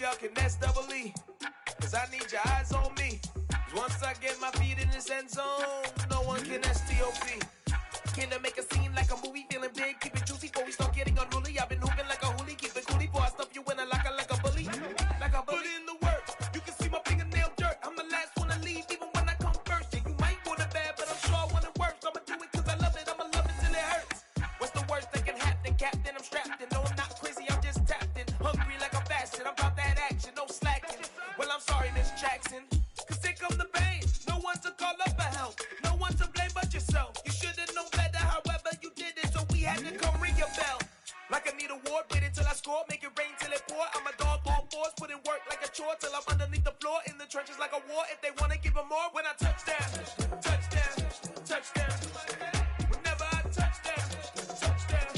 y'all can nest double E. Cause I need your eyes on me. Cause once I get my feet in this end zone, no one can STOP. Can I make a scene like a movie? Feeling big, keep it juicy before we start getting unruly. I've been hooping like a hoolie, keep it coolie before I stuff you in a locker like a bully. Like a bully. Put in the work, you can see my fingernail dirt. I'm the last one to leave, even when I come first. Yeah, you might want it bad, but I'm sure I want it worse. I'ma do it cause I love it, I'ma love it till it hurts. What's the worst that can happen, Captain? I'm strapped in, no I'm not crazy, I'm just tapped in. Hungry like I'm fasting, I'm about that action, no slacking. Well, I'm sorry, Miss Jackson, cause here come the pain. No one to call up for help, no one to blame but yourself. You should've known better, however you did it, so we had to come ring your bell. Like I need a ward, wait until I score, make it rain till it pour. I'm a dog on force, put in work like a chore till I'm underneath the floor, in the trenches like a war. If they wanna give them more, when I touch down, touchdown, touchdown. Whenever I touch down, touchdown,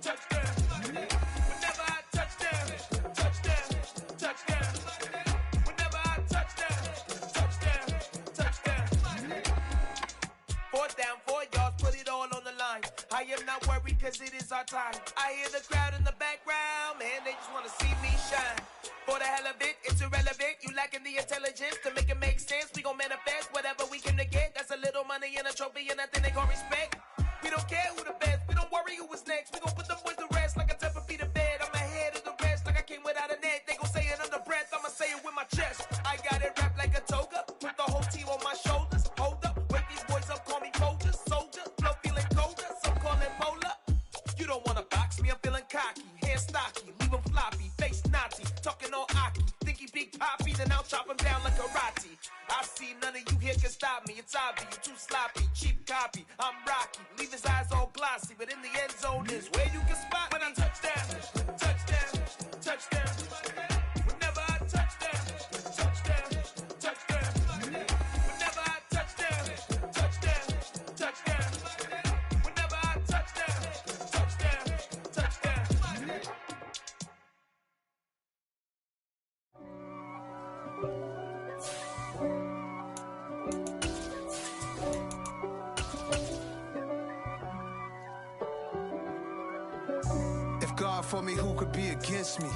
touchdown. Whenever I touch down, touchdown, touchdown. Whenever I touch down, touchdown, touchdown. 4th down, 4 yards, put it all on the line. I am not worried cause it is our time. I hear the crowd in the background, man, they just wanna see me shine. For the hell of it, it's irrelevant. You lacking the intelligence to make it make sense. We gon' manifest whatever we came to get. That's a little money and a trophy and nothing they gon' respect. We don't care who the best, we don't worry who is next. We gon' put the boys to rest like a Tempur-Pedic bed. I'm ahead of the rest like I came without a net. They gon' say it under breath, I'ma say it with my chest. I got it wrapped like a toga, put the whole team on my shoulders. Hold up, wake these boys up, call me Folger, soldier. Flow feeling colder, some call it polar. You don't wanna box me, I'm feeling cocky. Hair stocky, leave him floppy, face naughty. Talking all aki, think he big poppy, then I'll chop him down like karate. I see none of you here can stop me. It's obvious, you too sloppy, cheap copy. I'm Rocky, leave his eyes all glossy, but in the end zone is where you can spot when I touch down, touchdown, touchdown. Whenever I touch down, touchdown, touchdown. Whenever I touch down, touchdown, touchdown. Whenever I touch down, touchdown, touchdown. If God for me, who could be against me?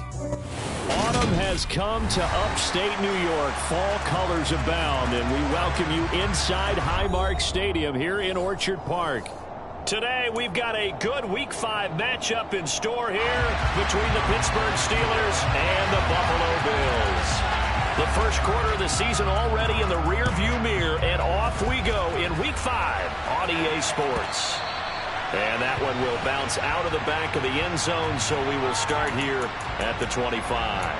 Autumn has come to upstate New York. Fall colors abound, and we welcome you inside Highmark Stadium here in Orchard Park. Today, we've got a good Week 5 matchup in store here between the Pittsburgh Steelers and the Buffalo Bills. The first quarter of the season already in the rearview mirror, and off we go in Week 5 on EA Sports. And that one will bounce out of the back of the end zone, so we will start here at the 25.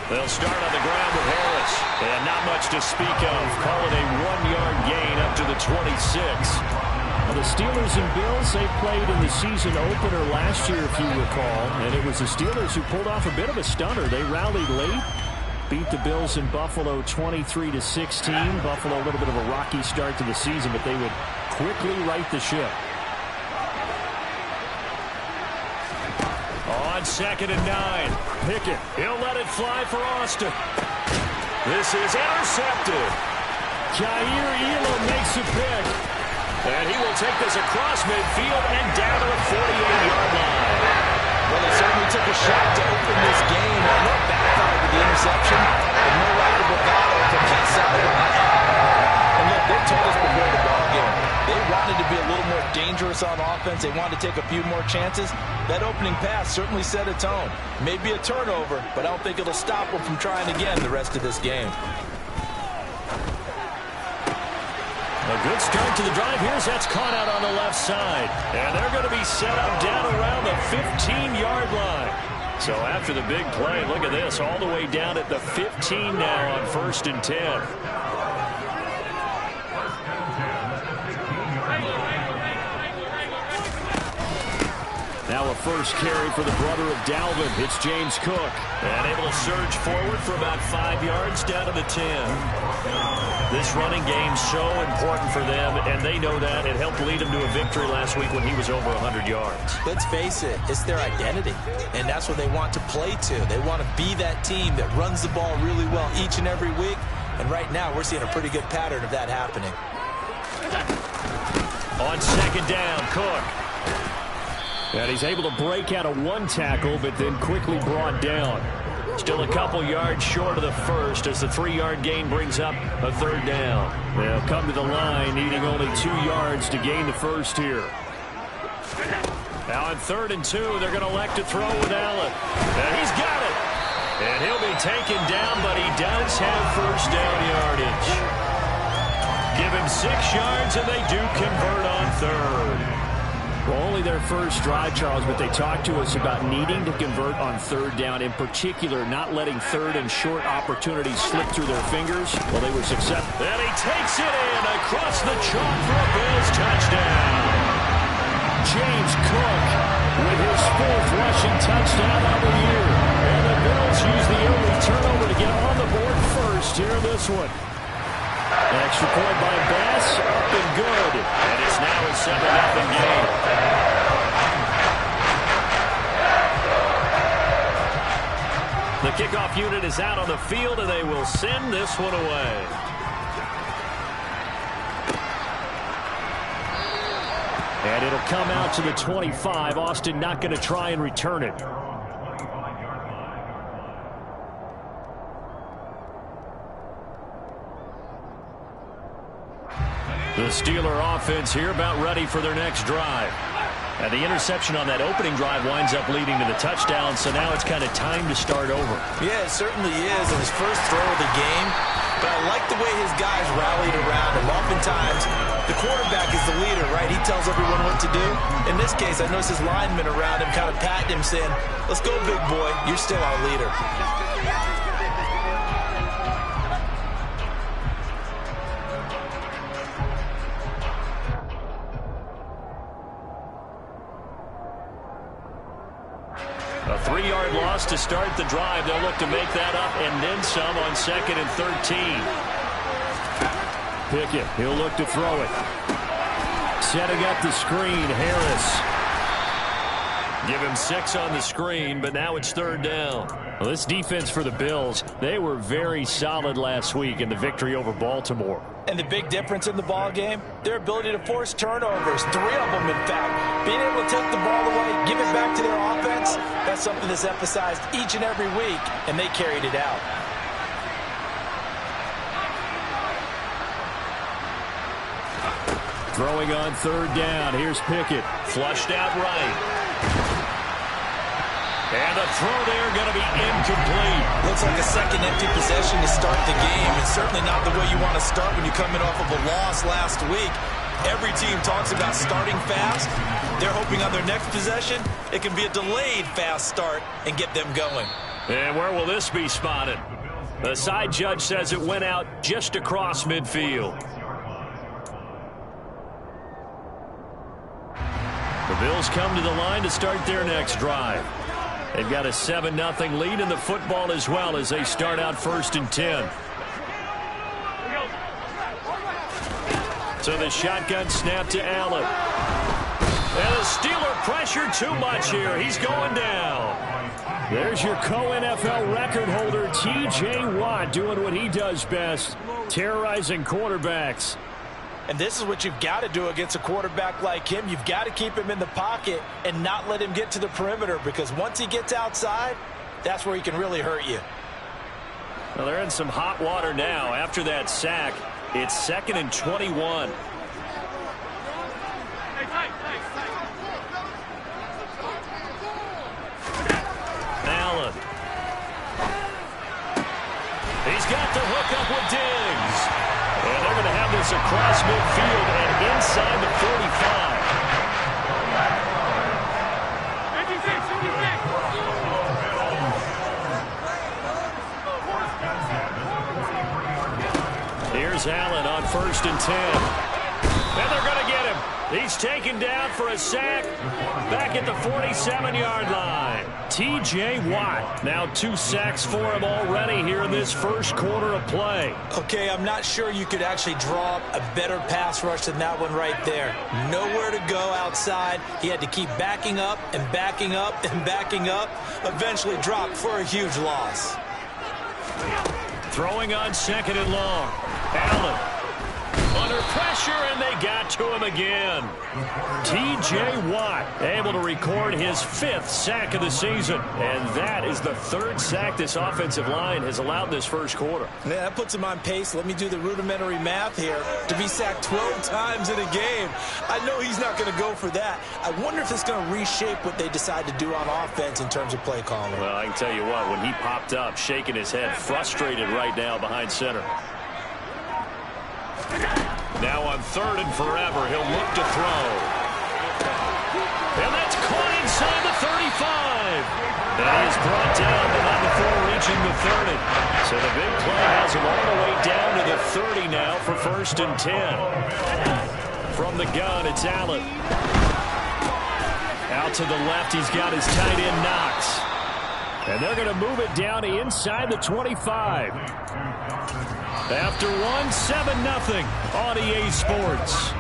They'll start on the ground with Harris. And not much to speak of. Call it a 1-yard gain up to the 26. Well, the Steelers and Bills, they played in the season opener last year, if you recall. And it was the Steelers who pulled off a bit of a stunner. They rallied late, beat the Bills in Buffalo 23-16. Buffalo, a little bit of a rocky start to the season, but they would quickly right the ship. On 2nd and 9. Pickett, he'll let it fly for Austin. This is intercepted. Jair Elam makes a pick. And he will take this across midfield and down to the 48-yard line. Well, they certainly took a shot to open this game. I know backfired with the interception, but no lack of bravado from that side of the end. And look, they told us before the ball game, they wanted to be a little more dangerous on offense. They wanted to take a few more chances. That opening pass certainly set a tone. Maybe a turnover, but I don't think it'll stop them from trying again the rest of this game. A good start to the drive. Here's that's caught out on the left side. And they're going to be set up down around the 15-yard line. So after the big play, look at this, all the way down at the 15 now on 1st and 10. Now a first carry for the brother of Dalvin. It's James Cook. And able to surge forward for about 5 yards down to the 10. This running game's so important for them, and they know that. It helped lead them to a victory last week when he was over 100 yards. Let's face it, it's their identity, and that's what they want to play to. They want to be that team that runs the ball really well each and every week, and right now we're seeing a pretty good pattern of that happening. On second down, Cook. And he's able to break out of one tackle, but then quickly brought down. Still a couple yards short of the first as the 3-yard gain brings up a third down. They'll come to the line needing only 2 yards to gain the first here. Now on 3rd and 2, they're going to elect to throw with Allen. And he's got it. And he'll be taken down, but he does have first down yardage. Give him 6 yards, and they do convert on 3rd. Well, only their first drive, Charles, but they talked to us about needing to convert on 3rd down, in particular not letting 3rd and short opportunities slip through their fingers. Well, they were successful. And he takes it in across the chalk for a Bills touchdown. James Cook with his 4th rushing touchdown of the year. And the Bills use the early turnover to get on the board first here in this one. Extra point by Bass, up and good. And it's now a 7-0 game. The kickoff unit is out on the field, and they will send this one away. And it'll come out to the 25. Austin not going to try and return it. The Steeler offense here about ready for their next drive. And the interception on that opening drive winds up leading to the touchdown, so now it's kind of time to start over. Yeah, it certainly is in his first throw of the game. But I like the way his guys rallied around him. Oftentimes, the quarterback is the leader, right? He tells everyone what to do. In this case, I noticed his linemen around him kind of patting him, saying, "Let's go, big boy. You're still our leader." A 3-yard loss to start the drive. They'll look to make that up and then some on 2nd and 13. Pickett, he'll look to throw it. Setting up the screen, Harris. Give him 6 on the screen, but now it's 3rd down. Well, this defense for the Bills, they were very solid last week in the victory over Baltimore. And the big difference in the ball game, their ability to force turnovers, 3 of them in fact. Being able to take the ball away, give it back to their offense, that's something that's emphasized each and every week, and they carried it out. Throwing on 3rd down, here's Pickett. Flushed out right. And the throw there going to be incomplete. Looks like a second empty possession to start the game. It's certainly not the way you want to start when you're coming off of a loss last week. Every team talks about starting fast. They're hoping on their next possession, it can be a delayed fast start and get them going. And where will this be spotted? The side judge says it went out just across midfield. The Bills come to the line to start their next drive. They've got a 7-0 lead in the football as well as they start out 1st and 10. So the shotgun snap to Allen. And the Steeler pressure too much here. He's going down. There's your co-NFL record holder, T.J. Watt, doing what he does best, terrorizing quarterbacks. And this is what you've got to do against a quarterback like him. You've got to keep him in the pocket and not let him get to the perimeter, because once he gets outside, that's where he can really hurt you. Well, they're in some hot water now. After that sack, it's 2nd and 21. Allen. He's got the hook up with Diggs. And they're going to have this across midfield and inside the 45. Here's Allen on 1st and 10. And they're going to get him. He's taken down for a sack back at the 47-yard line. T.J. Watt, now 2 sacks for him already here in this first quarter of play. Okay, I'm not sure you could actually draw up a better pass rush than that one right there. Nowhere to go outside. He had to keep backing up and backing up and backing up. Eventually dropped for a huge loss. Throwing on 2nd and long. Allen. Under pressure, and they got to him again. T.J. Watt able to record his 5th sack of the season. And that is the 3rd sack this offensive line has allowed this first quarter. Yeah, that puts him on pace. Let me do the rudimentary math here. To be sacked 12 times in a game, I know he's not going to go for that. I wonder if it's going to reshape what they decide to do on offense in terms of play calling. Well, I can tell you what, when he popped up, shaking his head, frustrated right now behind center. Now on 3rd and forever, he'll look to throw. And that's caught inside the 35. And he is brought down, but not before reaching the 30. So the big play has him all the way down to the 30 now for 1st and 10. From the gun, it's Allen. Out to the left, he's got his tight end Knox. And they're going to move it down inside the 25. After 7-0 on EA Sports.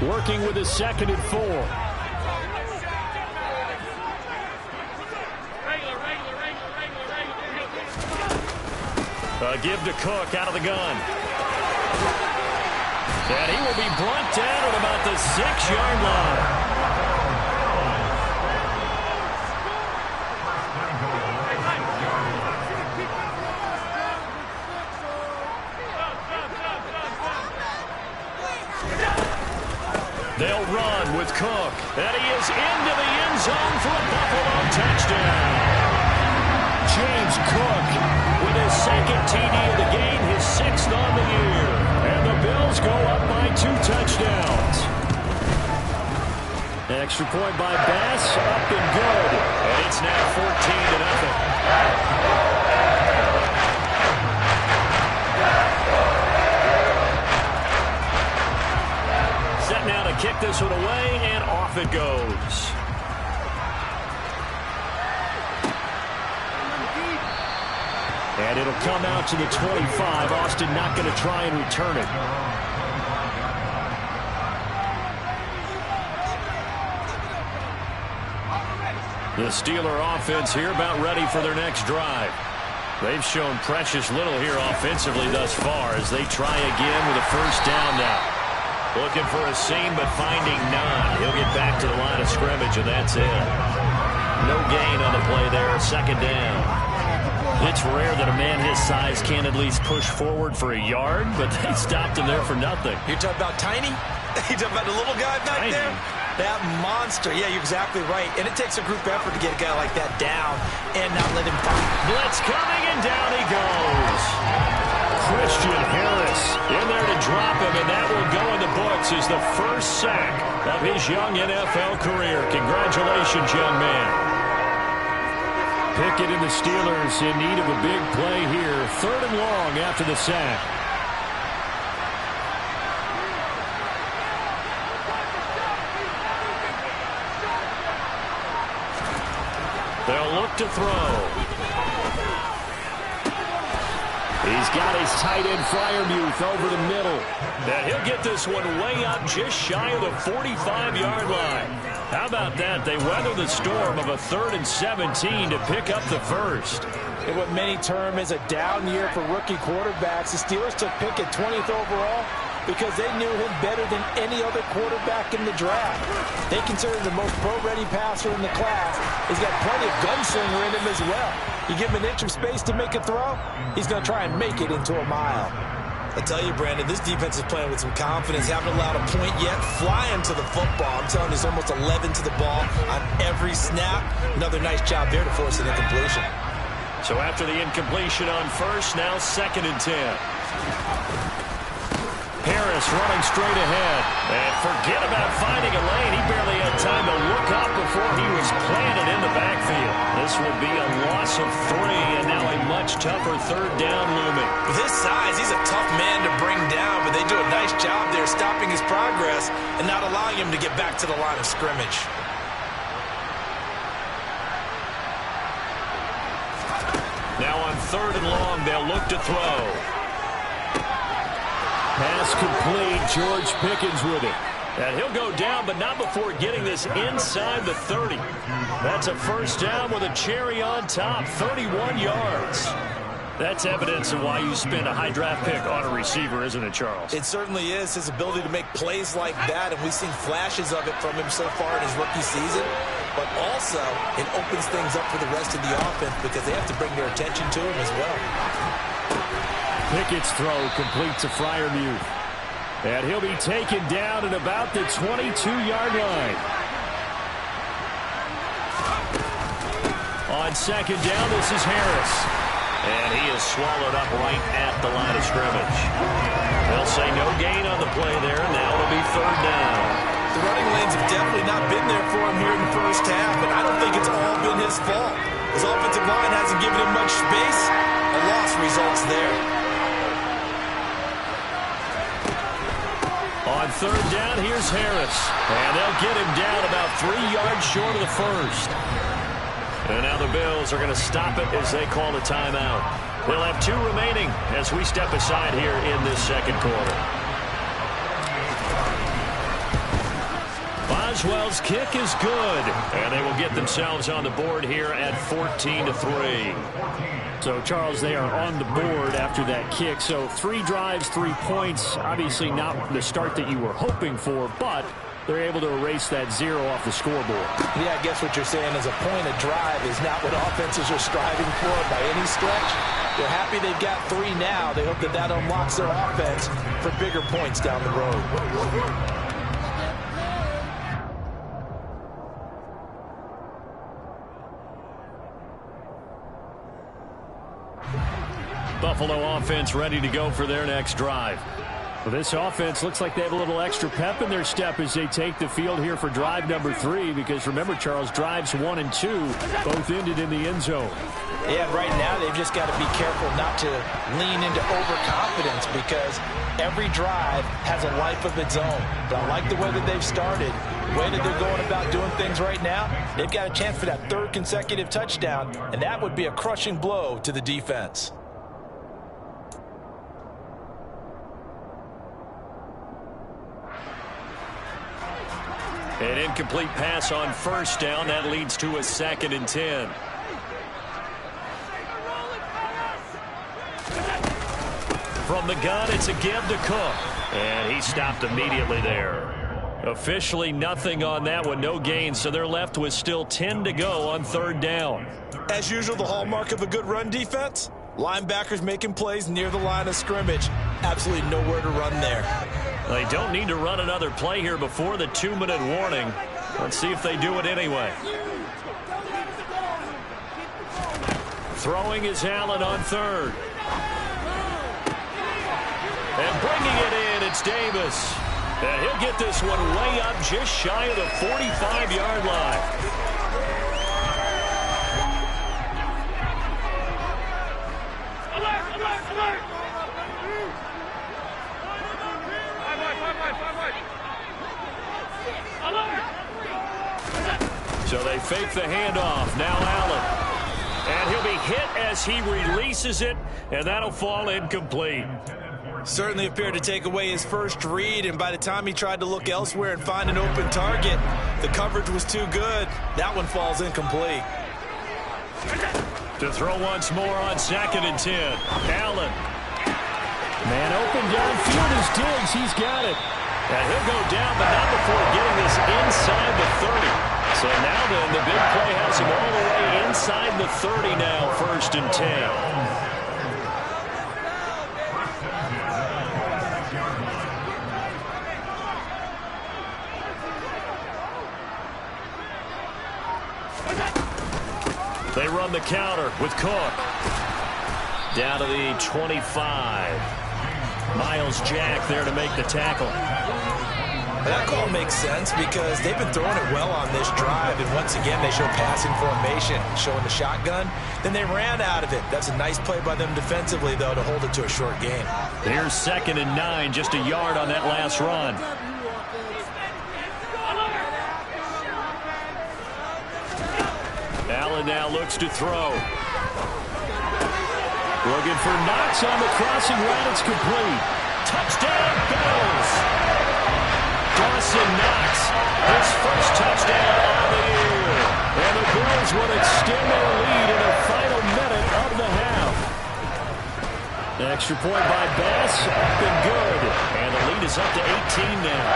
Working with a 2nd and 4. Give to Cook out of the gun. And he will be brought down at about the 6-yard line. They'll run with Cook. And he is into the end zone for a Buffalo touchdown. James Cook with his 2nd TD of the game, his 6th on the year. And the Bills go up by 2 touchdowns. Extra point by Bass, up and good. And it's now 14-0. Set now to kick this one away, and off it goes. And it'll come out to the 25. Austin not going to try and return it. The Steeler offense here about ready for their next drive. They've shown precious little here offensively thus far as they try again with a 1st down now. Looking for a seam but finding none. He'll get back to the line of scrimmage, and that's it. No gain on the play there. 2nd down. It's rare that a man his size can't at least push forward for a yard, but they stopped him there for nothing. You're talking about Tiny? You're talking about the little guy back there? That monster. Yeah, you're exactly right. And it takes a group effort to get a guy like that down and not let him pop. Blitz coming, and down he goes. Christian Harris in there to drop him, and that will go in the books as the 1st sack of his young NFL career. Congratulations, young man. Pickett and the Steelers in need of a big play here. 3rd and long after the sack. They'll look to throw. He's got his tight end Freiermuth over the middle. And he'll get this one way up just shy of the 45-yard line. How about that? They weather the storm of a 3rd and 17 to pick up the 1st. In what many term is a down year for rookie quarterbacks, the Steelers took Pickett 20th overall because they knew him better than any other quarterback in the draft. They consider him the most pro-ready passer in the class. He's got plenty of gunslinger in him as well. You give him an inch of space to make a throw, he's going to try and make it into a mile. I tell you, Brandon, this defense is playing with some confidence. Haven't allowed a point yet. Flying to the football. I'm telling you, there's almost 11 to the ball on every snap. Another nice job there to force an incompletion. So after the incompletion on 1st, now 2nd and 10. Harris running straight ahead. And forget about finding a lane. He barely had time to look up before he was planted in the backfield. This will be a loss of 3, and now a much tougher third down looming. With his size, he's a tough man to bring down, but they do a nice job there stopping his progress and not allowing him to get back to the line of scrimmage. Now on 3rd and long, they'll look to throw. Pass complete. George Pickens with it. And he'll go down, but not before getting this inside the 30. That's a first down with a cherry on top, 31 yards. That's evidence of why you spend a high draft pick on a receiver, isn't it, Charles? It certainly is. His ability to make plays like that, and we've seen flashes of it from him so far in his rookie season. But also, it opens things up for the rest of the offense because they have to bring their attention to him as well. Pickett's throw complete to Freiermuth. And he'll be taken down at about the 22-yard line. On 2nd down, this is Harris. And he is swallowed up right at the line of scrimmage. They'll say no gain on the play there. Now it'll be 3rd down. The running lanes have definitely not been there for him here in the first half, and I don't think it's all been his fault. His offensive line hasn't given him much space. A loss results there. On 3rd down, here's Harris. And they'll get him down about 3 yards short of the first. And now the Bills are going to stop it as they call a timeout. They'll have 2 remaining as we step aside here in this second quarter. Boswell's kick is good, and they will get themselves on the board here at 14-3. So, Charles, they are on the board after that kick. So 3 drives, 3 points. Obviously not the start that you were hoping for, but they're able to erase that 0 off the scoreboard. Yeah, I guess what you're saying is a point of drive is not what offenses are striving for by any stretch. They're happy they've got 3 now. They hope that that unlocks their offense for bigger points down the road. Buffalo offense ready to go for their next drive. Well, this offense looks like they have a little extra pep in their step as they take the field here for drive number 3, because remember, Charles, drives 1 and 2 both ended in the end zone. Yeah, right now they've just got to be careful not to lean into overconfidence because every drive has a life of its own. But I like the way that they've started, the way that they're going about doing things right now. They've got a chance for that 3rd consecutive touchdown, and that would be a crushing blow to the defense. An incomplete pass on 1st down. That leads to a 2nd and 10. From the gun, it's a give to Cook. And he stopped immediately there. Officially nothing on that one. No gain, so they're left with still 10 to go on 3rd down. As usual, the hallmark of a good run defense, linebackers making plays near the line of scrimmage. Absolutely nowhere to run there. They don't need to run another play here before the 2-minute warning. Let's see if they do it anyway. Throwing is Allen on 3rd. And bringing it in, it's Davis. And he'll get this one way up just shy of the 45-yard line. So they fake the handoff. Now Allen. And he'll be hit as he releases it, and that'll fall incomplete. Certainly appeared to take away his first read, and by the time he tried to look elsewhere and find an open target, the coverage was too good. That one falls incomplete. To throw once more on 2nd and 10. Allen. Man open downfield is Diggs. He's got it. And he'll go down, but not before getting this inside the 30. So now then, the big play has him all the way inside the 30 now, 1st and 10. They run the counter with Cook. Down to the 25. Miles Jack there to make the tackle. That call makes sense because they've been throwing it well on this drive, and once again they show passing formation, showing the shotgun. Then they ran out of it. That's a nice play by them defensively, though, to hold it to a short gain. Here's 2nd and 9, just a yard on that last run. Allen now looks to throw. Looking for Knox on the crossing route. It's complete. Touchdown, Bills. Dawson Knox, his first touchdown of the year. And the Bills will extend their lead in the final minute of the half. The extra point by Bass, up and good. And the lead is up to 18 now.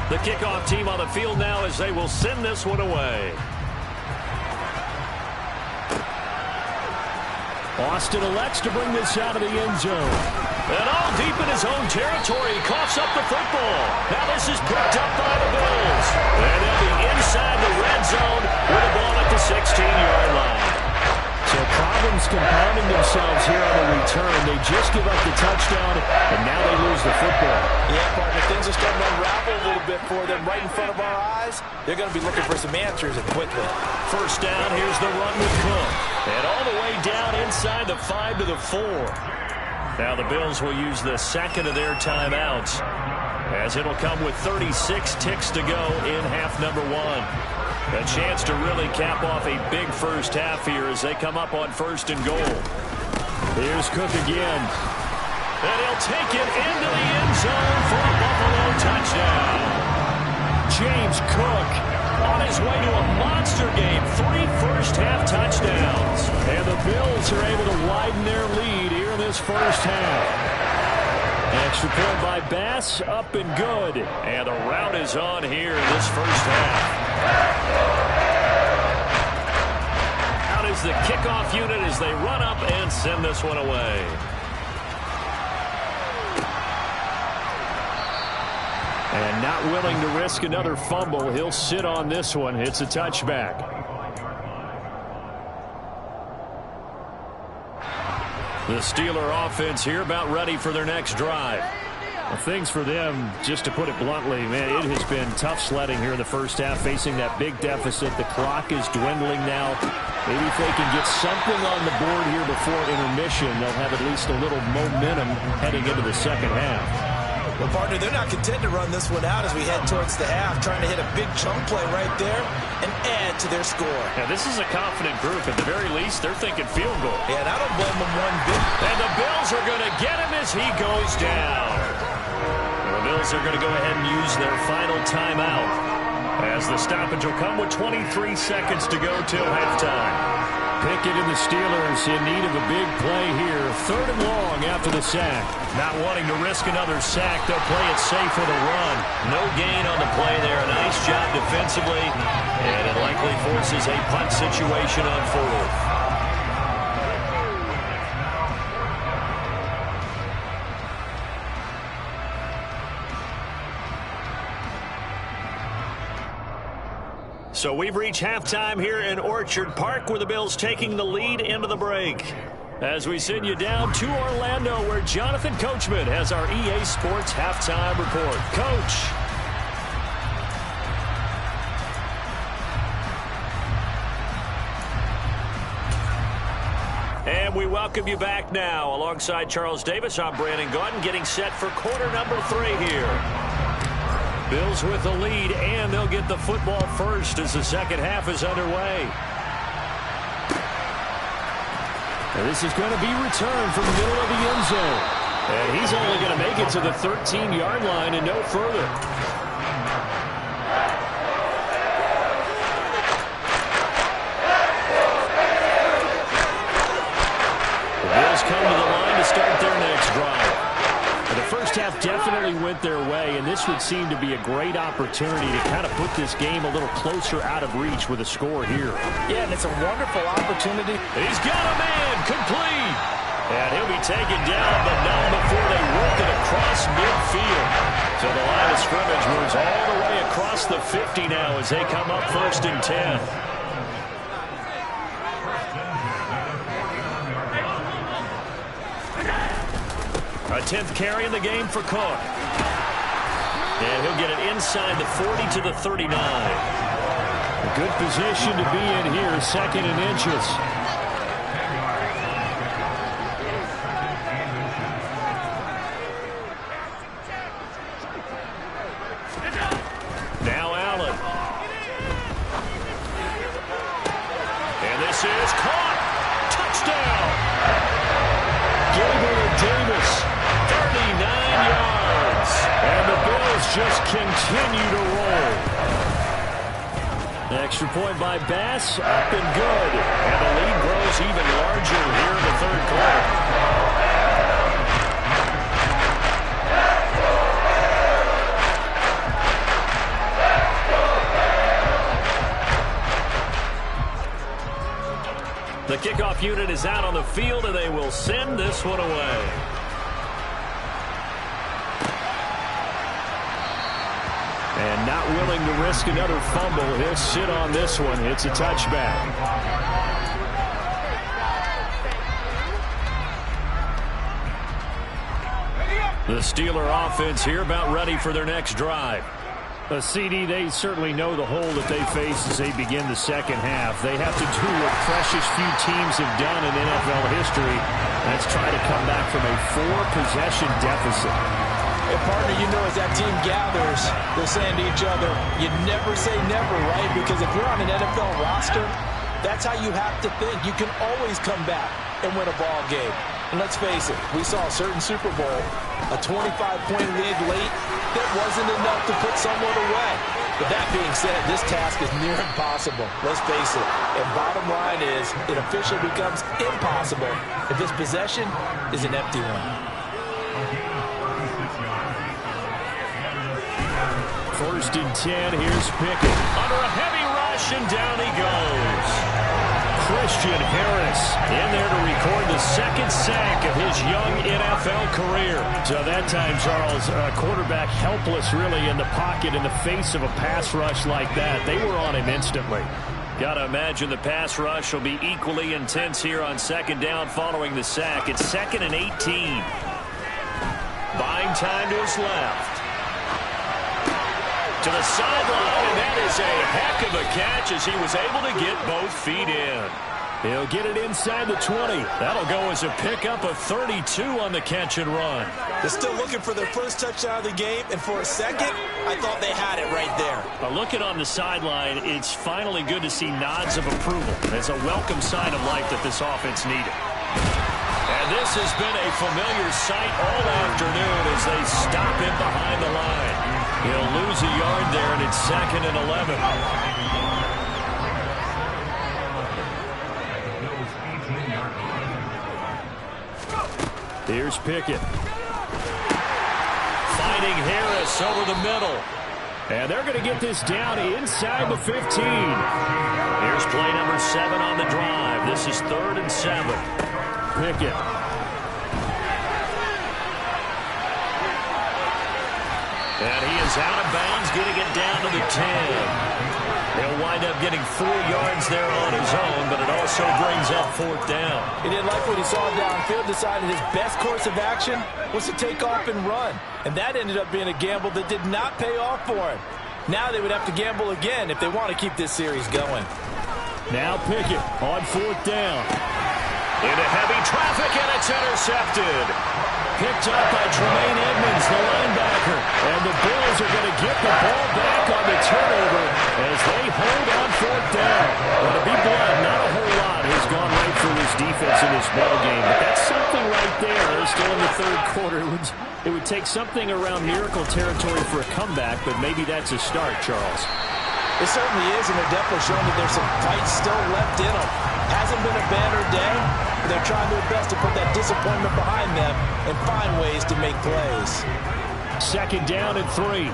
The kickoff team on the field now as they will send this one away. Austin elects to bring this out of the end zone. And all deep in his own territory, he coughs up the football. Now this is picked up by the Bills. And they'll be inside the red zone with the ball at the 16-yard line. So problems compounding themselves here on the return. They just give up the touchdown, and now they lose the football. Yeah, partner, things are starting to unravel a little bit for them right in front of our eyes. They're going to be looking for some answers, and quickly. First down, here's the run with Cook. And all the way down inside the 5 to the 4. Now the Bills will use the second of their timeouts, as it'll come with 36 ticks to go in half number 1. A chance to really cap off a big first half here as they come up on 1st and goal. Here's Cook again. And he'll take it into the end zone for a Buffalo touchdown. James Cook on his way to a monster game. 3 first-half touchdowns. And the Bills are able to widen their lead here in this first half. Extra point by Bass, up and good. And the route is on here in this first half. Out is the kickoff unit as they run up and send this one away. And not willing to risk another fumble, he'll sit on this one. It's a touchback. The Steeler offense here about ready for their next drive. Well, things for them, just to put it bluntly, man, it has been tough sledding here in the first half, facing that big deficit. The clock is dwindling now. Maybe if they can get something on the board here before intermission, they'll have at least a little momentum heading into the second half. Well, partner, they're not content to run this one out as we head towards the half, trying to hit a big chunk play right there and add to their score. Now, this is a confident group. At the very least, they're thinking field goal. Yeah, and I don't blame them one bit. And the Bills are going to get him as he goes down. The Bills are going to go ahead and use their final timeout, as the stoppage will come with 23 seconds to go till halftime. Pickett and the Steelers in need of a big play here. 3rd and long after the sack. Not wanting to risk another sack, they'll play it safe with a run. No gain on the play there. A nice job defensively, and it likely forces a punt situation on 4th. So we've reached halftime here in Orchard Park, where the Bills taking the lead into the break. As we send you down to Orlando, where Jonathan Coachman has our EA Sports halftime report. Coach. And we welcome you back now. Alongside Charles Davis, I'm Brandon Gaudin, getting set for quarter number 3 here. Bills with the lead, and they'll get the football first as the second half is underway. And this is going to be returned from the middle of the end zone. And he's only going to make it to the 13-yard line and no further. The Bills come to the line to start their next drive. The first half definitely went their way, and this would seem to be a great opportunity to kind of put this game a little closer out of reach with a score here. Yeah, and it's a wonderful opportunity. He's got a man, complete. And he'll be taken down, but not before they work it across midfield. So the line of scrimmage moves all the way across the 50 now as they come up 1st and 10. 10th carry in the game for Cook. And he'll get it inside the 40 to the 39. A good position to be in here, 2nd and inches. Now Allen. And this is caught. Touchdown. Gabriel Davis, 39 yards. And the Bills just continue to roll. The extra point by Bass, up and good. And the lead grows even larger here in the 3rd quarter. The kickoff unit is out on the field, and they will send this one away. And not willing to risk another fumble. He'll sit on this one. It's a touchback. The Steeler offense here about ready for their next drive. CD, they certainly know the hole that they face as they begin the 2nd half. They have to do what precious few teams have done in NFL history. That's try to come back from a 4-possession deficit. And partner, you know, as that team gathers, they're saying to each other, you never say never, right? Because if you're on an NFL roster, that's how you have to think. You can always come back and win a ball game. And let's face it, we saw a certain Super Bowl, a 25-point lead late, that wasn't enough to put someone away. But that being said, this task is near impossible. Let's face it. And bottom line is, it officially becomes impossible if this possession is an empty one. 1st and 10, here's Pickett. Under a heavy rush, and down he goes. Christian Harris in there to record the 2nd sack of his young NFL career. So that time, Charles, quarterback helpless really in the pocket in the face of a pass rush like that. They were on him instantly. Got to imagine the pass rush will be equally intense here on 2nd down following the sack. It's 2nd and 18. Buying time to his left. To the sideline, and that is a heck of a catch as he was able to get both feet in. He'll get it inside the 20. That'll go as a pickup of 32 on the catch and run. They're still looking for their first touchdown of the game, and for a second, I thought they had it right there. Looking on the sideline, it's finally good to see nods of approval. It's a welcome sign of life that this offense needed. And this has been a familiar sight all afternoon as they stop him behind the line. He'll lose a yard there, and it's 2nd and 11. Here's Pickett. Finding Harris over the middle. And they're going to get this down inside the 15. Here's play number 7 on the drive. This is 3rd and 7. Pickett. And he is out of bounds, getting it down to the 10. He'll wind up getting 4 yards there on his own, but it also brings up 4th down. He didn't like what he saw downfield, decided his best course of action was to take off and run. And that ended up being a gamble that did not pay off for him. Now they would have to gamble again if they want to keep this series going. Now Pickett on 4th down. Into heavy traffic, and it's intercepted. Picked up by Tremaine Edmonds, the linebacker. And the Bills are going to get the ball back on the turnover as they hold on 4th down. Well, to be blunt, not a whole lot has gone right for this defense in this ball game. But that's something right there. They're still in the 3rd quarter. It would take something around miracle territory for a comeback, but maybe that's a start, Charles. It certainly is, and they're definitely showing that there's some fight still left in them. Hasn't been a banner day, but they're trying their best to put that disappointment behind them and find ways to make plays. 2nd down and 3.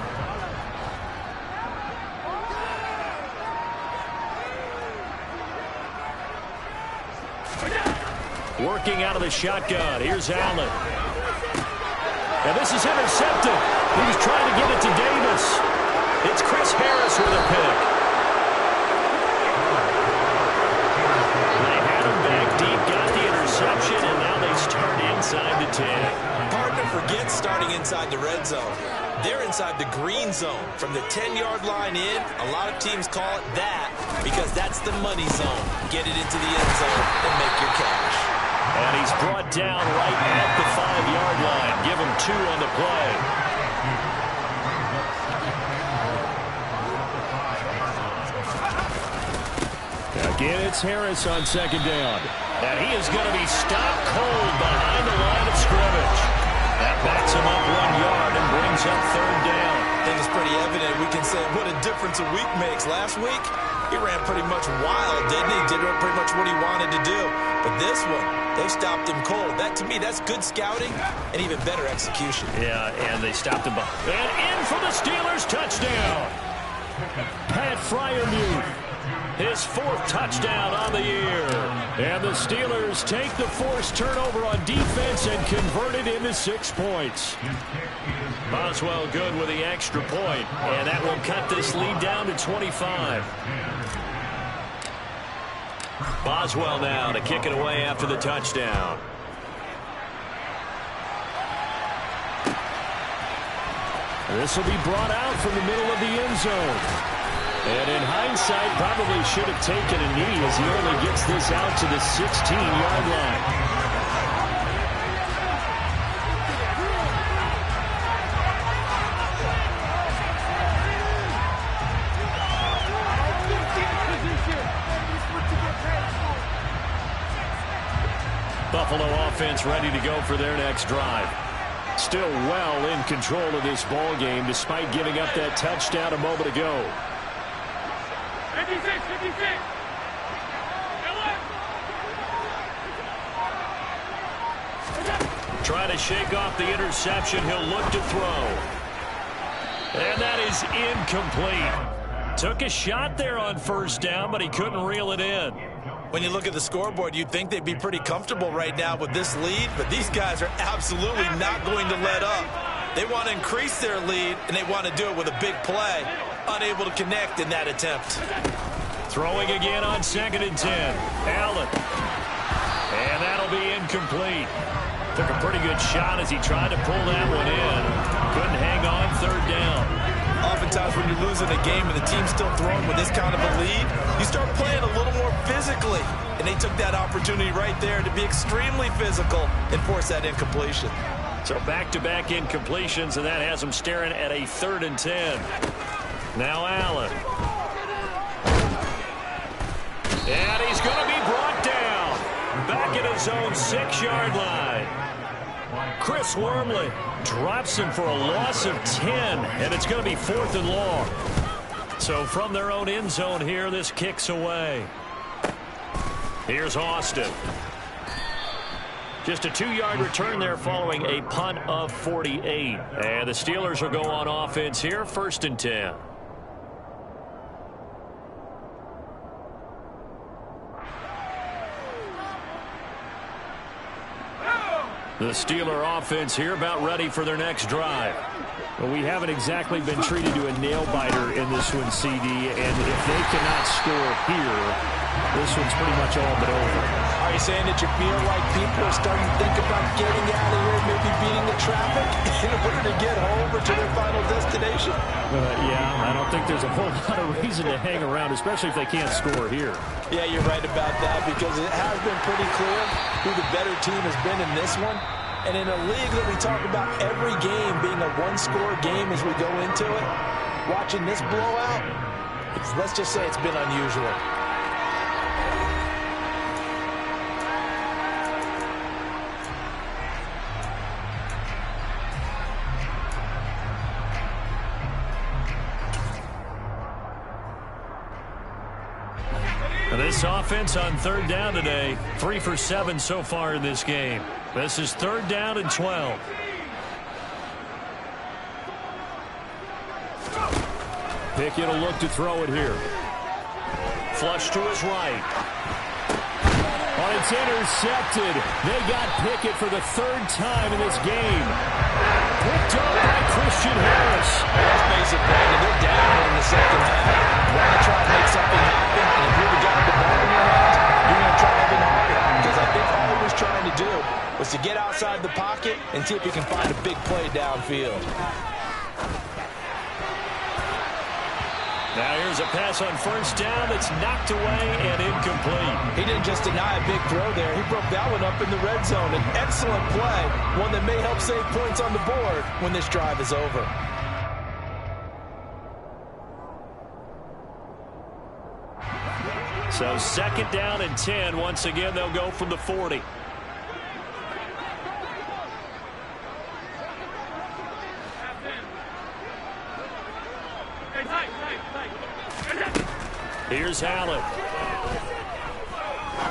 Working out of the shotgun. Here's Allen. And this is intercepted. He was trying to get it to Davis. It's Chris Harris with a pick. They had him back deep, got the interception, and now they start inside the 10. Hard to forget starting inside the red zone. They're inside the green zone. From the 10-yard line in, a lot of teams call it that because that's the money zone. Get it into the end zone and make your cash. And he's brought down right at the 5-yard line. Give him 2 on the play. Again, it's Harris on second down. And he is going to be stopped cold behind the line of scrimmage. That backs him up 1 yard and brings up third down. I think it's pretty evident. We can say what a difference a week makes. Last week, he ran pretty much wild, didn't he? Did pretty much what he wanted to do. But this one, they stopped him cold. That, to me, that's good scouting and even better execution. Yeah, and they stopped him. And in for the Steelers touchdown. Pat Freiermuth, his 4th touchdown on the year. And the Steelers take the forced turnover on defense and convert it into 6 points. Boswell good with the extra point, and that will cut this lead down to 25. Boswell now to kick it away after the touchdown. This will be brought out from the middle of the end zone. And in hindsight, probably should have taken a knee as he only gets this out to the 16-yard line. Buffalo offense ready to go for their next drive. Still well in control of this ball game despite giving up that touchdown a moment ago. 56, 56. Trying to shake off the interception. He'll look to throw. And that is incomplete. Took a shot there on first down, but he couldn't reel it in. When you look at the scoreboard, you'd think they'd be pretty comfortable right now with this lead, but these guys are absolutely not going to let up. They want to increase their lead, and they want to do it with a big play. Unable to connect in that attempt. Throwing again on 2nd and 10. Allen. And that'll be incomplete. Took a pretty good shot as he tried to pull that one in. Couldn't hang on 3rd down. Oftentimes when you're losing a game and the team's still throwing with this kind of a lead, you start playing a little more physically. And they took that opportunity right there to be extremely physical and force that incompletion. So back-to-back incompletions, and that has them staring at a 3rd and 10. Now Allen. And he's going to be brought down. Back at his own 6-yard line. Chris Wormley drops him for a loss of 10, and it's going to be 4th and long. So from their own end zone here, this kicks away. Here's Austin. Just a 2-yard return there following a punt of 48. And the Steelers will go on offense here, 1st and 10. The Steeler offense here about ready for their next drive. Well, we haven't exactly been treated to a nail-biter in this one, CD, and if they cannot score here, this one's pretty much all but over. Are you saying that you feel like people are starting to think about getting out of here, maybe beating the traffic in order to get home or to their final destination? Yeah, I don't think there's a whole lot of reason to hang around, especially if they can't score here. Yeah, you're right about that because it has been pretty clear who the better team has been in this one. And in a league that we talk about every game being a one-score game as we go into it, watching this blowout, let's just say it's been unusual. This offense on 3rd down today, 3 for 7 so far in this game. This is 3rd down and 12. Pickett will look to throw it here. Flush to his right. Oh, it's intercepted. They got Pickett for the 3rd time in this game. Picked up by Christian Harris. Let's face it, Brandon, they're down in the second half. Want to try to make something happen, and if you're the guy with the ball in your hands, you're going to try even harder. Because I think all he was trying to do was to get outside the pocket and see if he can find a big play downfield. Now here's a pass on first down that's knocked away and incomplete. He didn't just deny a big throw there. He broke that one up in the red zone. An excellent play, one that may help save points on the board when this drive is over. So second down and 10. Once again, they'll go from the 40. Here's Allen.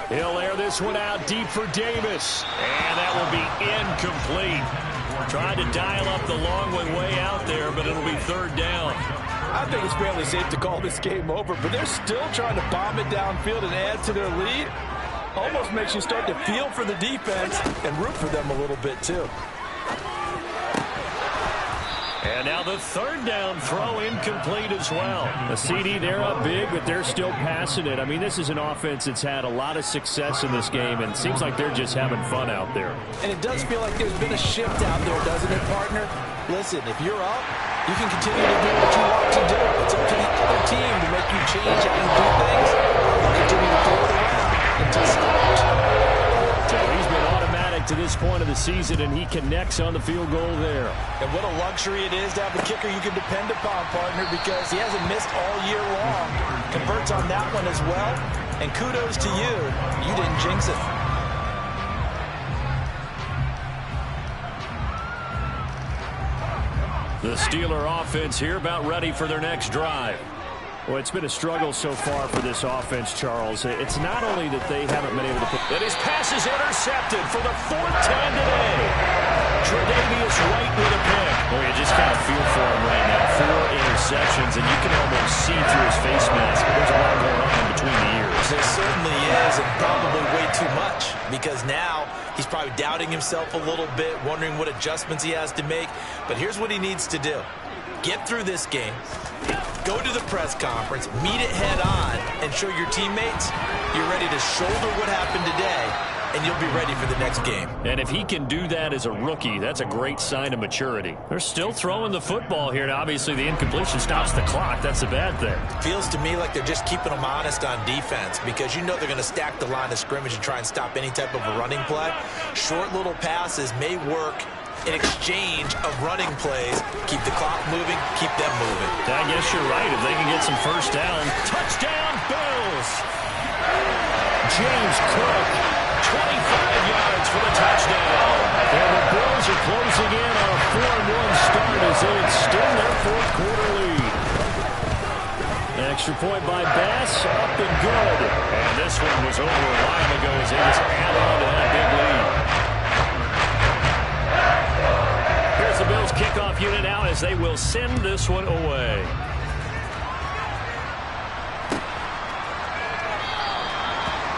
He'll air this one out deep for Davis. And that will be incomplete. Trying to dial up the long one way out there, but it'll be third down. I think it's fairly safe to call this game over, but they're still trying to bomb it downfield and add to their lead. Almost makes you start to feel for the defense and root for them a little bit, too. And now the third down throw incomplete as well. The CD, they're up big, but they're still passing it. I mean, this is an offense that's had a lot of success in this game, and it seems like they're just having fun out there. And it does feel like there's been a shift out there, doesn't it, partner? Listen, if you're up, you can continue to do what you want to do. It's up to the other team to make you change how you do things. Or continue to throw it around until stopped. So he's been automatic to this point of the season, and he connects on the field goal there. And what a luxury it is to have a kicker you can depend upon, partner, because he hasn't missed all year long. Converts on that one as well. And kudos to you. You didn't jinx it. The Steeler offense here about ready for their next drive. Well, it's been a struggle so far for this offense, Charles. It's not only that they haven't been able to put... And his pass is intercepted for the fourth time today. Tre'Davious White with a pick. Well, you just kind of feel for him right now. 4 interceptions, and you can almost see through his face mask. There's a lot going on in between the ears. There certainly is, and probably way too much, because now he's probably doubting himself a little bit, wondering what adjustments he has to make. But here's what he needs to do. Get through this game, go to the press conference, meet it head on, and show your teammates you're ready to shoulder what happened today, and you'll be ready for the next game. And if he can do that as a rookie, that's a great sign of maturity. They're still throwing the football here. Now, obviously, the incompletion stops the clock. That's a bad thing. Feels to me like they're just keeping them honest on defense, because you know they're going to stack the line of scrimmage and try and stop any type of a running play. Short little passes may work in exchange of running plays. Keep the clock moving, keep them moving. I guess you're right. If they can get some first down. Touchdown, Bills! James Cook, 25 yards for the touchdown. And the Bills are closing in on a 4-1 start as they extend their fourth quarter lead. Extra point by Bass, up and good. And this one was over a while ago as they just add on to that big lead. Here's the Bills kickoff unit now as they will send this one away.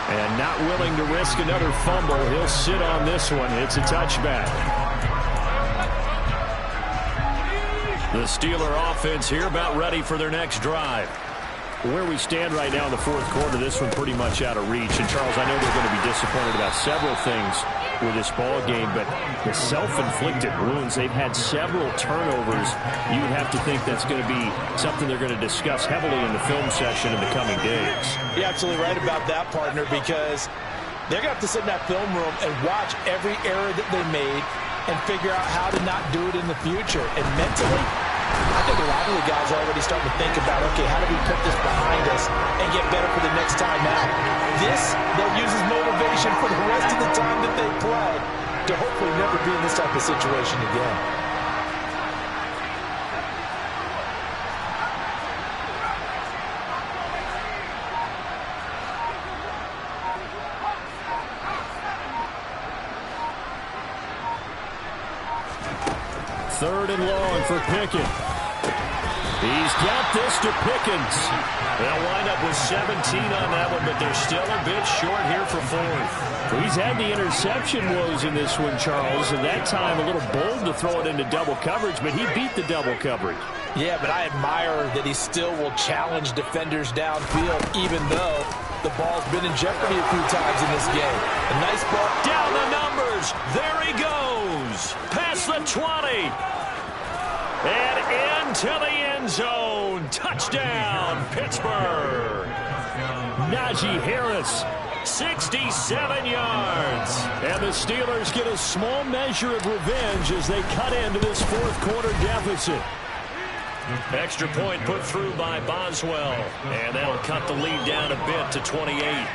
And not willing to risk another fumble, he'll sit on this one. It's a touchback. The Steeler offense here about ready for their next drive. Where we stand right now in the fourth quarter, this one pretty much out of reach. And, Charles, I know they're going to be disappointed about several things with this ball game, but the self-inflicted wounds, they've had several turnovers. You would have to think that's going to be something they're going to discuss heavily in the film session in the coming days. You're absolutely right about that, partner, because they're going to have to sit in that film room and watch every error that they made and figure out how to not do it in the future. And mentally, I think a lot of the guys are already starting to think about, okay, how do we put this behind us and get better for the next time out? This, they'll use as motivation for the rest of the time that they play to hopefully never be in this type of situation again. Third and long for Pickett. He's got this to Pickens. They'll wind up with 17 on that one, but they're still a bit short here for fourth. Well, he's had the interception woes in this one, Charles, and that time a little bold to throw it into double coverage, but he beat the double coverage. Yeah, but I admire that he still will challenge defenders downfield, even though the ball's been in jeopardy a few times in this game. A nice ball. Down the numbers. There he goes. Past the 20. And into the end zone. Touchdown, Pittsburgh. Najee Harris, 67 yards. And the Steelers get a small measure of revenge as they cut into this fourth quarter deficit. Extra point put through by Boswell. And that'll cut the lead down a bit to 28.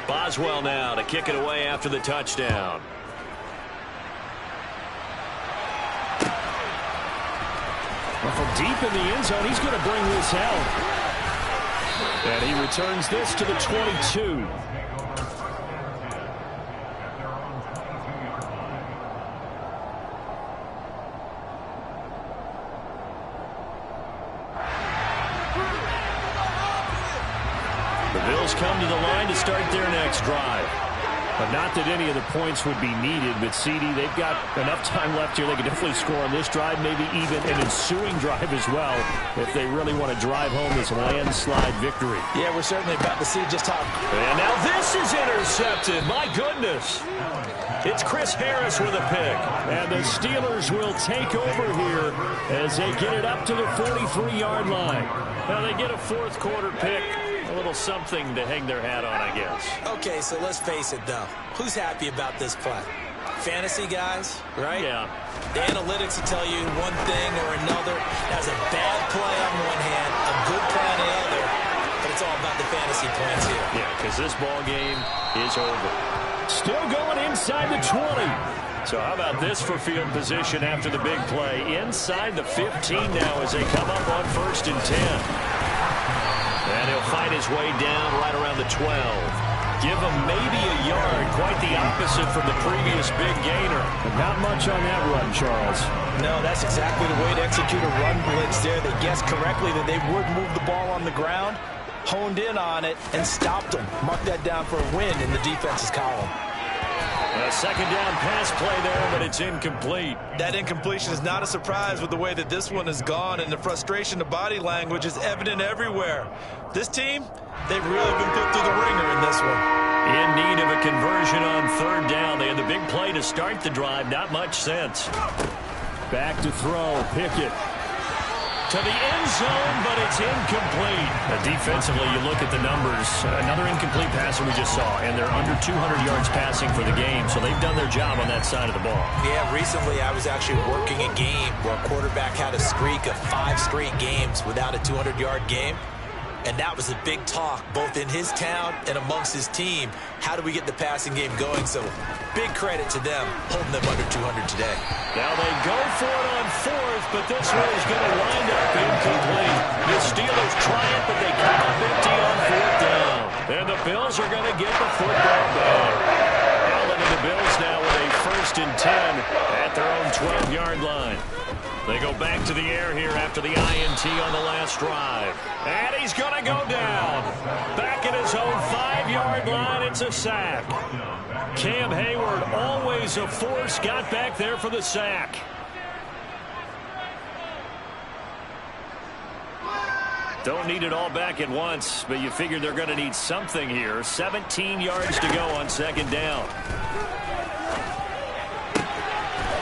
Boswell now to kick it away after the touchdown. Well, from deep in the end zone, he's going to bring this out. And he returns this to the 22. The Bills come to the line to start their next drive. But not that any of the points would be needed, but CD, they've got enough time left here. They can definitely score on this drive, maybe even an ensuing drive as well, if they really want to drive home this landslide victory. Yeah, we're certainly about to see just how. And now this is intercepted. My goodness. It's Chris Harris with a pick. And the Steelers will take over here as they get it up to the 43-yard line. Now they get a fourth quarter pick. A little something to hang their hat on, I guess. Okay, so let's face it, though. Who's happy about this play? Fantasy guys, right? Yeah. The analytics will tell you one thing or another. That's a bad play on one hand, a good play on the other, but it's all about the fantasy points here. Yeah, because this ball game is over. Still going inside the 20. So how about this for field position after the big play? Inside the 15 now as they come up on 1st and 10. And he'll fight his way down right around the 12. Give him maybe a yard. Quite the opposite from the previous big gainer. But not much on that run, Charles. No, that's exactly the way to execute a run blitz there. They guessed correctly that they would move the ball on the ground, honed in on it, and stopped them. Mark that down for a win in the defense's column. A second down pass play there, but it's incomplete. That incompletion is not a surprise with the way that this one has gone, and the frustration of body language is evident everywhere. This team, they've really been put through the ringer in this one. In need of a conversion on 3rd down. They had the big play to start the drive. Not much sense. Back to throw. Pickett. To the end zone, but it's incomplete. Defensively, you look at the numbers. Another incomplete pass that we just saw, and they're under 200 yards passing for the game, so they've done their job on that side of the ball. Yeah, recently I was actually working a game where a quarterback had a streak of 5 straight games without a 200-yard game. And that was a big talk, both in his town and amongst his team. How do we get the passing game going? So big credit to them, holding them under 200 today. Now they go for it on 4th, but this one is going to wind up incomplete. The Steelers try it, but they come up empty on 4th down. And the Bills are going to get the football back. Allen and the Bills now with a 1st and 10 at their own 12-yard line. They go back to the air here after the INT on the last drive. And he's going to go down. Back at his own 5-yard line, it's a sack. Cam Hayward, always a force, got back there for the sack. Don't need it all back at once, but you figure they're going to need something here. 17 yards to go on 2nd down.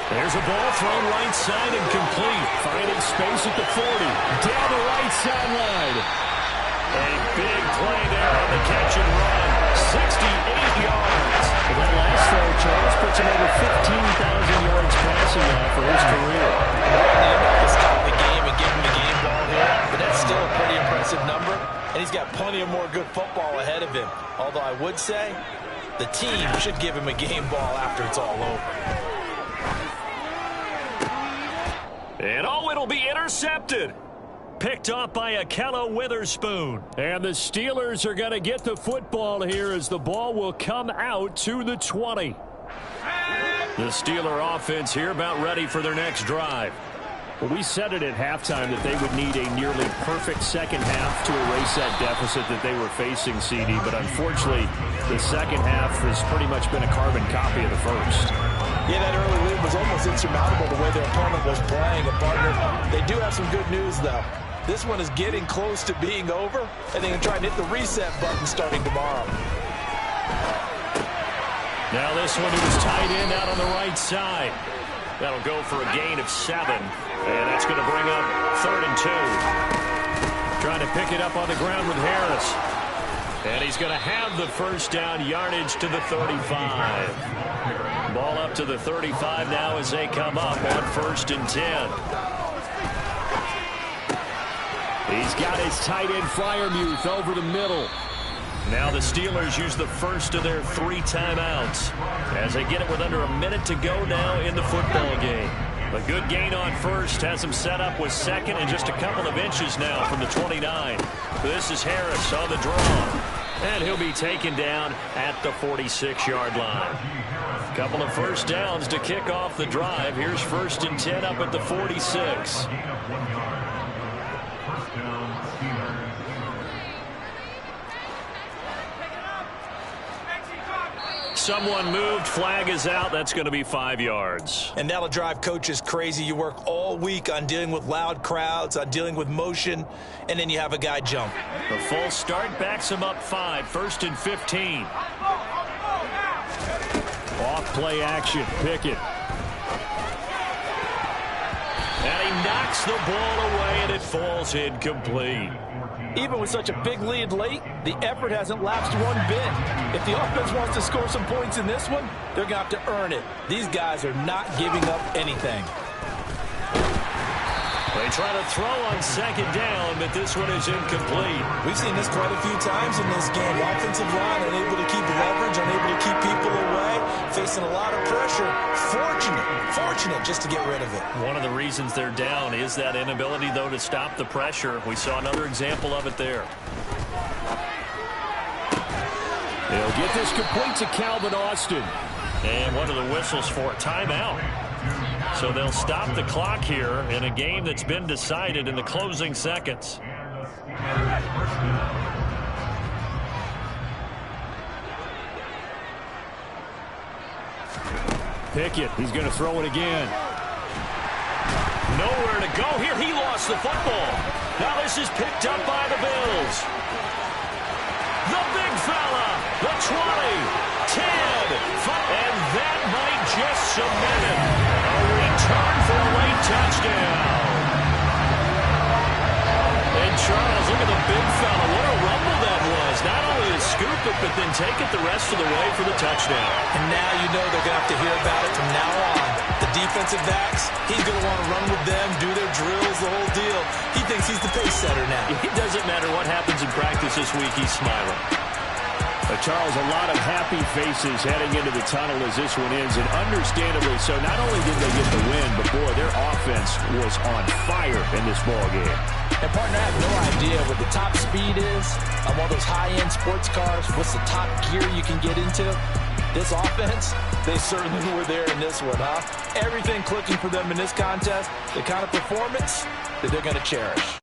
There's a ball thrown right side and complete. Finding space at the 40. Down the right sideline. A big play there on the catch and run. 68 yards. Well, that last throw, Charles, puts him over 15,000 yards passing now for his career. To stop the game and give him the game ball here, but that's still a pretty impressive number, and he's got plenty of more good football ahead of him. Although I would say the team should give him a game ball after it's all over. And it'll be intercepted. Picked off by Akello Witherspoon. And the Steelers are going to get the football here as the ball will come out to the 20. The Steeler offense here about ready for their next drive. Well, we said it at halftime that they would need a nearly perfect second half to erase that deficit that they were facing, CD. But unfortunately, the second half has pretty much been a carbon copy of the first. Yeah, that early lead was almost insurmountable the way their opponent was playing. And partner, they do have some good news, though. This one is getting close to being over, and they can try and hit the reset button starting tomorrow. Now this one was tight end out on the right side. That'll go for a gain of 7, and that's going to bring up 3rd and 2. Trying to pick it up on the ground with Harris. And he's going to have the first down yardage to the 35. Ball up to the 35 now as they come up on 1st and 10. He's got his tight end Freiermuth over the middle. Now the Steelers use the first of their 3 timeouts as they get it with under a minute to go now in the football game. A good gain on 1st has them set up with 2nd and just a couple of inches now from the 29. This is Harris on the draw. And he'll be taken down at the 46-yard line. Couple of first downs to kick off the drive. Here's 1st and 10 up at the 46. Someone moved. Flag is out. That's going to be 5 yards. And that'll drive coaches crazy. You work all week on dealing with loud crowds, on dealing with motion, and then you have a guy jump. The false start backs him up 5. 1st and 15. Off play action. Pickett. And he knocks the ball away, and it falls incomplete. Even with such a big lead late, the effort hasn't lapsed one bit. If the offense wants to score some points in this one, they're going to have to earn it. These guys are not giving up anything. They try to throw on 2nd down, but this one is incomplete. We've seen this quite a few times in this game. The offensive line unable to keep leverage, unable to keep people away, facing a lot of pressure. Fortunate just to get rid of it. One of the reasons they're down is that inability, though, to stop the pressure. We saw another example of it there. They'll get this complete to Calvin Austin. And one of the whistles for a timeout. So they'll stop the clock here in a game that's been decided in the closing seconds. Pickett, he's going to throw it again. Nowhere to go here. He lost the football. Now this is picked up by the Bills. The big fella, the 20, 10, 5, and that might just cement it. A return for a late touchdown. And Charles, look at the big fella. What a rumble that was. Not only to scoop it, but then take it the rest of the way for the touchdown. And now you know they're going to have to hear about it from now on. The defensive backs, he's going to want to run with them, do their drills, the whole deal. He thinks he's the pace setter now. It doesn't matter what happens in practice this week, he's smiling. Charles, a lot of happy faces heading into the tunnel as this one ends, and understandably so. Not only did they get the win, but boy, their offense was on fire in this ball game. And partner, I have no idea what the top speed is on one of those high-end sports cars. What's the top gear you can get into? This offense, they certainly were there in this one, huh? Everything clicking for them in this contest, the kind of performance that they're going to cherish.